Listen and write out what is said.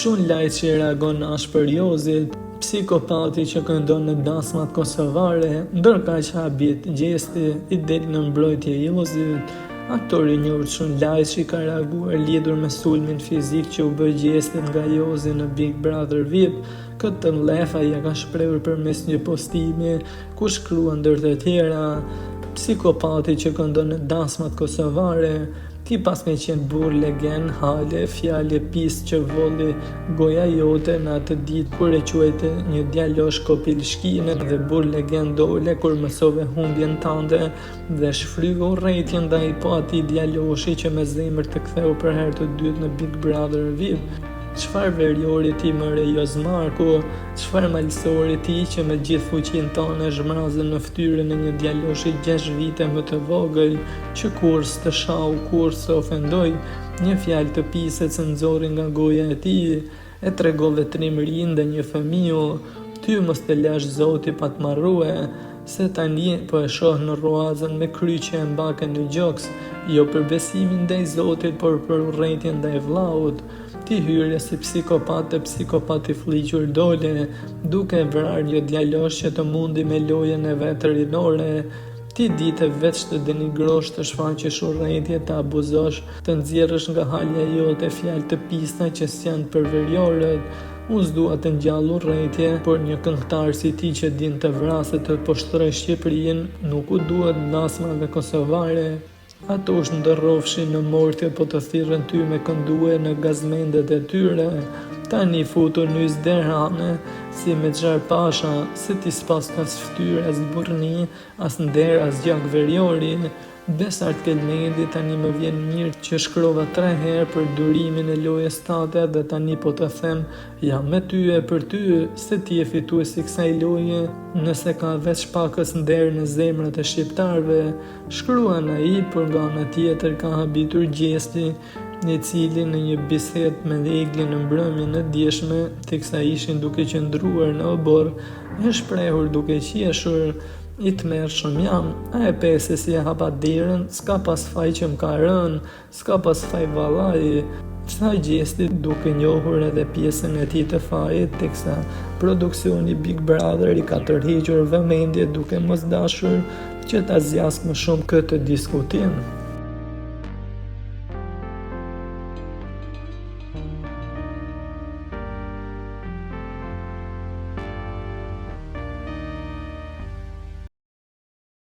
Shumë lajt që reagon ashpër Jozit, psikopati që këndon në dasmat kosovare, ndërka që habit gjesti i del në mbrojtje Jozit. Aktori i njohur Shumë Lajt që ka reaguar lidhur me sulmin fizik që u bë gjestit nga Jozi në Big Brother VIP. Këtë lefa ja ka shprehur përmes një postimi ku shkruan ndër të tjera: psikopati që këndon në dasmat kosovare, ti pas me qenë burr legend, hale, fjale pis që volli goja jote në atë ditë kur e quajte një djalosh kopilshkine dhe burr legend dole kur mësove humbjen tande dhe shfrygo urrëtitjen ndaj po atij djaloshi që me zemër të ktheu për herë të dytë në Big Brother VIP. Çfarë veriori ti mëre Jozmarku, çfarë malësori ti që me gjithë fuqinë tonë zhmrazën në fytyrën e një djaloshi 6 vite më të vogël, që kurs të shau, kurs të ofendoj, një fjalë të piset që nxorri nga goja e tij, e tregove trimërinë ndaj një fëmiu, ty mos të lash Zoti pa të marrue, se tani po e shoh në ruazën me kryqe e mbake në gjoks, jo për besimin ndaj Zotit, por për urrëtitjen ndaj vllaut. Ti hyrje si psikopat i fliqur dole, duke vrarë një djalosh që të mundi me lojen e vetë rinore. Ti dite veç të denigrosh, të shfaqesh urrëtitje, të abuzosh, të nxjerrësh nga halja jote fjalë të pista që s'janë për veriorët. Unë s'dua të ngjall urrëtitje, por një këngëtar si ti që din të vrasë të poshtroj Shqipërinë nuk u duhet dasmave kosovare. Ato është ndërrofshin në mortje po të thirrën ty me këndue në gazmendet e tyre. Tani futur në derhane, si me xhar pasha, se ti s'pas as fytyrë, as burrni, as nder, as gjak veriori. Besart Kelmendi tani më vjen mirë që shkrova 3 herë për durimin e lojës tate dhe tani po të them, jam me ty e për ty, se ti e fituesi kësaj loje, nëse ka veç pakës nder në zemrat e shqiptarëve. Shkruan ai, por nga ana tjetër ka habitur gjesti, i cili në një bisedë me Eglin në mbrëmjen e dieshme, teksa ishin duke qëndruar në obor, e shprehur duke qeshur: i të merë shumë jam, a e pese si e hapa derën, s'ka pas faj që m'ka rënë, s'ka pas faj valaj. Tha gjesti duke njohur edhe pjesën e tij të fajit, teksa produksioni Big Brother i ka tërhequr vëmendje duke mos dashur që ta zjas më shumë këtë diskutim.